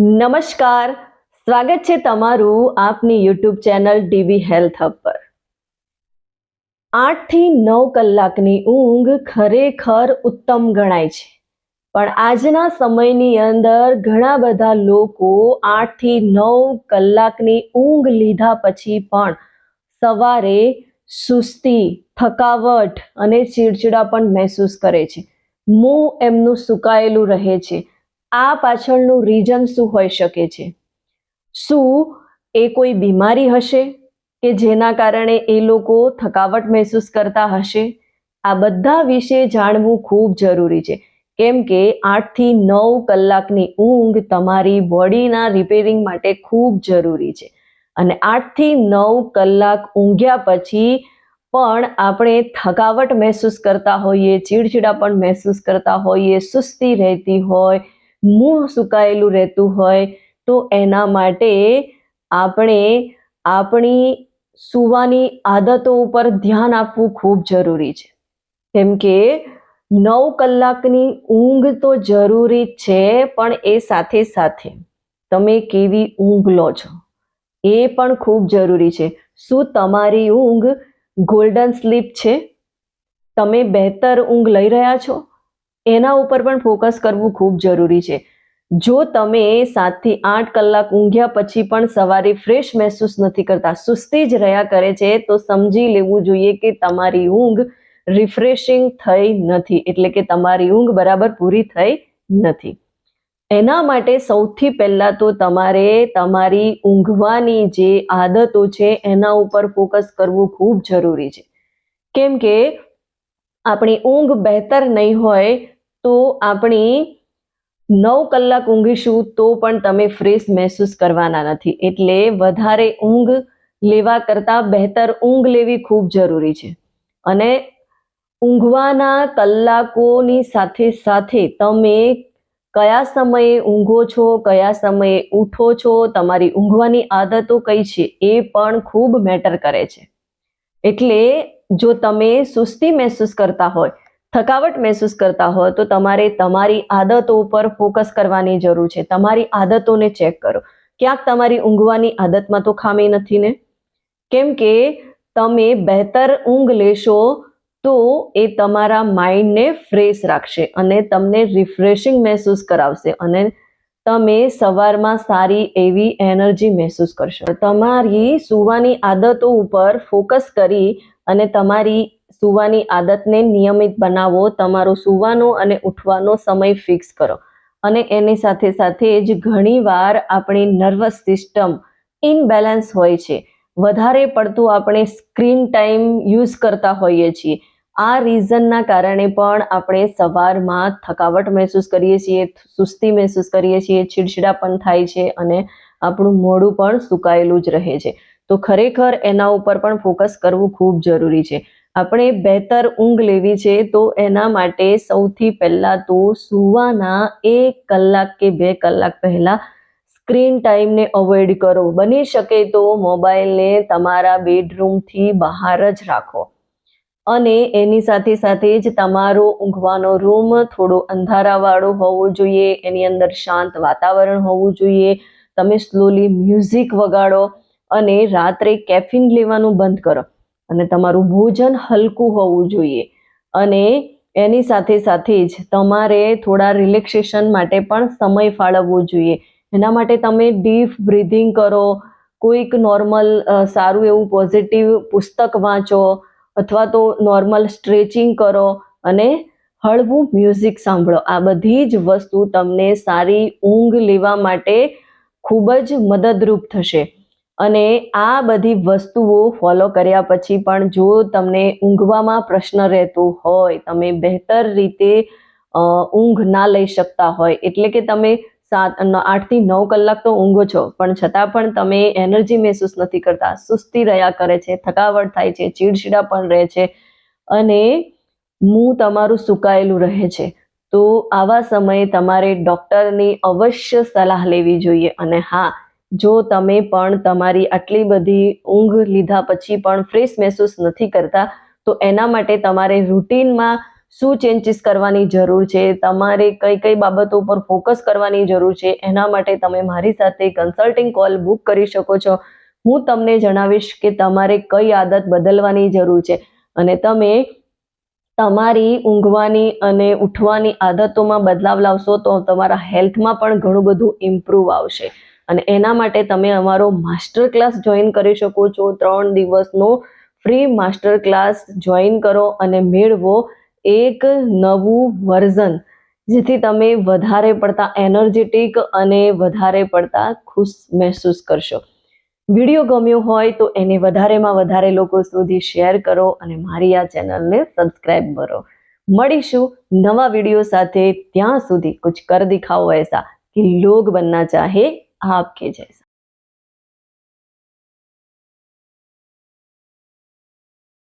નમસ્કાર, સ્વાગત છે તમારું આપની યુટ્યુબ ચેનલ ડીવી હેલ્થ હબ પર। 8 થી 9 કલાકની ઊંઘ ખરેખર ઉત્તમ ગણાય છે, પણ આજના સમયની અંદર ઘણા બધા લોકો 8 થી 9 કલાકની ઊંઘ લીધા પછી પણ સવારે સુસ્તી, થકાવટ અને ચીડચીડાપણ મહેસૂસ કરે છે। મોં એમનું સુકાયેલું રહે છે। આ પાછળનું રીઝન શું હોઈ શકે છે? શું એ કોઈ બીમારી હશે કે જેના કારણે એ લોકો થકાવટ મહેસૂસ કરતા હશે? આ બધા વિશે જાણવું ખૂબ જરૂરી છે, કેમ કે 8 થી 9 કલાકની ઊંઘ તમારી બોડીના રિપેરિંગ માટે ખૂબ જરૂરી છે। અને 8 થી 9 કલાક ઊંઘ્યા પછી પણ આપણે થકાવટ મહેસૂસ કરતા હોઈએ, ચીડચીડાપણ મહેસૂસ કરતા હોઈએ, સુસ્તી રહેતી હોય, મોં સુકાયેલું રહેતું હોય, તો એના માટે આપણે આપણી સૂવાની આદતો ઉપર ધ્યાન આપવું ખૂબ જરૂરી છે। કેમ કે 9 કલાકની ઊંઘ તો જરૂરી છે, પણ એ સાથે સાથે તમે કેવી ઊંઘ લો છો એ પણ ખૂબ જરૂરી છે। શું તમારી ઊંઘ ગોલ્ડન સ્લીપ છે? તમે બહેતર ઊંઘ લઈ રહ્યા છો? એના ઉપર પણ ફોકસ કરવું ખૂબ જરૂરી છે। જો તમે 7 થી 8 કલાક ઊંઘ્યા પછી પણ સવારે ફ્રેશ મહેસૂસ નથી કરતા, સુસ્તી જ રહ્યા કરે છે, તો સમજી લેવું જોઈએ કે તમારી ઊંઘ રિફ્રેશિંગ થઈ નથી, એટલે કે તમારી ઊંઘ બરાબર પૂરી થઈ નથી। એના માટે સૌથી પહેલાં તો તમારે તમારી ઊંઘવાની જે આદતો છે એના ઉપર ફોકસ કરવું ખૂબ જરૂરી છે। કેમ કે આપણી ઊંઘ બહેતર નહીં હોય તો આપણી 9 કલાક ઊંઘીશું તો પણ તમે ફ્રેશ મહેસૂસ કરવાના નથી, એટલે વધારે ઊંઘ લેવા કરતાં બહેતર ઊંઘ લેવી ખૂબ જરૂરી છે। અને ઊંઘવાના કલાકોની સાથે સાથે તમે કયા સમયે ઊંઘો છો, કયા સમયે ઉઠો છો, તમારી ઊંઘવાની આદતો કઈ છે એ પણ ખૂબ મેટર કરે છે। એટલે જો તમે સુસ્તી મહેસૂસ કરતા હોય, થકાવટ મહેસૂસ કરતા હોય, તો તમારે તમારી આદતો ઉપર ફોકસ કરવાની જરૂર છે। તમારી આદતોને ચેક કરો, ક્યાંક તમારી ઊંઘવાની આદતમાં તો ખામી નથી ને? કેમ કે તમે બહેતર ઊંઘ લેશો તો એ તમારા માઇન્ડને ફ્રેશ રાખશે અને તમને રિફ્રેશિંગ મહેસૂસ કરાવશે અને તમે સવારમાં સારી એવી એનર્જી મહેસૂસ કરશો। તમારી સૂવાની આદતો ઉપર ફોકસ કરી અને તમારી સૂવાની આદતને નિયમિત બનાવો। તમારો સૂવાનો અને ઉઠવાનો સમય ફિક્સ કરો અને એની સાથે સાથે જ ઘણીવાર આપણી નર્વસ સિસ્ટમ ઇનબેલેન્સ હોય છે, વધારે પડતું આપણે સ્ક્રીન ટાઈમ યુઝ કરતા હોઈએ છીએ। આ રીઝનના કારણે પણ આપણે સવારમાં થકાવટ મહેસૂસ કરીએ છીએ, સુસ્તી મહેસૂસ કરીએ છીએ, ચીડચીડાપણ થાય છે અને આપણું મોઢું પણ સુકાયેલું જ રહે છે। તો ખરેખર એના ઉપર પણ ફોકસ કરવું ખૂબ જરૂરી છે। આપણે બહેતર ઊંઘ લેવી છે તો એના માટે સૌથી પહેલાં તો સૂવાના 1 કલાક કે 2 કલાક પહેલાં સ્ક્રીન ટાઈમને અવોઇડ કરો। બની શકે તો મોબાઈલને તમારા બેડરૂમથી બહાર જ રાખો અને એની સાથે સાથે જ તમારો ઊંઘવાનો રૂમ થોડો અંધારાવાળો હોવો જોઈએ, એની અંદર શાંત વાતાવરણ હોવું જોઈએ। તમે સ્લોલી મ્યુઝિક વગાડો અને રાત્રે કેફીન લેવાનું બંધ કરો અને તમારું ભોજન હલકું હોવું જોઈએ અને એની સાથે સાથે જ તમારે થોડા રિલેક્સેશન માટે પણ સમય ફાળવવો જોઈએ। એના માટે તમે ડીપ બ્રીધિંગ કરો, કોઈક નોર્મલ સારું એવું પોઝિટિવ પુસ્તક વાંચો અથવા તો નોર્મલ સ્ટ્રેચિંગ કરો અને હળવું મ્યુઝિક સાંભળો। આ બધી જ વસ્તુ તમને સારી ઊંઘ લેવા માટે ખૂબ જ મદદરૂપ થશે અને આ બધી વસ્તુઓ ફોલો કર્યા પછી પણ જો તમને ઊંઘવામાં પ્રશ્ન રહેતો હોય, તમે બહેતર રીતે ઊંઘ ના લઈ શકતા હોય, એટલે કે તમે 8 થી 9 કલાક તો ઊંઘો છો પણ છતાં પણ તમે એનર્જી મહેસૂસ નથી કરતા, સુસ્તી રહ્યા કરે છે, થકાવટ થાય છે, ચીડચીડા પણ રહે છે અને મોં તમારું સુકાયેલું રહે છે, તો આવા સમયે તમારે ડૉક્ટરની અવશ્ય સલાહ લેવી જોઈએ। અને હા, જો તમે પણ તમારી આટલી બધી ઊંઘ લીધા પછી પણ ફ્રેશ મહેસૂસ નથી કરતા, તો એના માટે તમારે રૂટીનમાં શું ચેન્જીસ કરવાની જરૂર છે, તમારે કઈ કઈ બાબતો પર ફોકસ કરવાની જરૂર છે, એના માટે તમે મારી સાથે કન્સલ્ટિંગ કોલ બુક કરી શકો છો. હું તમને જણાવીશ કે તમારે કઈ આદત બદલવાની જરૂર છે અને તમે તમારી ઊંઘવાની અને ઉઠવાની આદતોમાં બદલાવ લાવશો તો તમારા હેલ્થમાં પણ ઘણું બધું ઇમ્પ્રૂવ આવશે. અને એના માટે તમે અમારો માસ્ટર ક્લાસ જોઈન કરી શકો છો. 3 દિવસનો ફ્રી માસ્ટર ક્લાસ જોઈન કરો અને મેળવો એક નવું વર્ઝન, જેથી તમે વધારે પડતા એનર્જેટિક અને વધારે પડતા ખુશ મહેસૂસ કરશો. વિડીયો ગમ્યો હોય તો એને વધારેમાં વધારે લોકો સુધી શેર કરો અને મારી આ ચેનલને સબસ્ક્રાઇબ કરો. મળીશું નવા વિડીયો સાથે. ત્યાં સુધી કુછ કર દિખાઓ એસા કે લોગ બનના ચાહે આપકે જૈસા.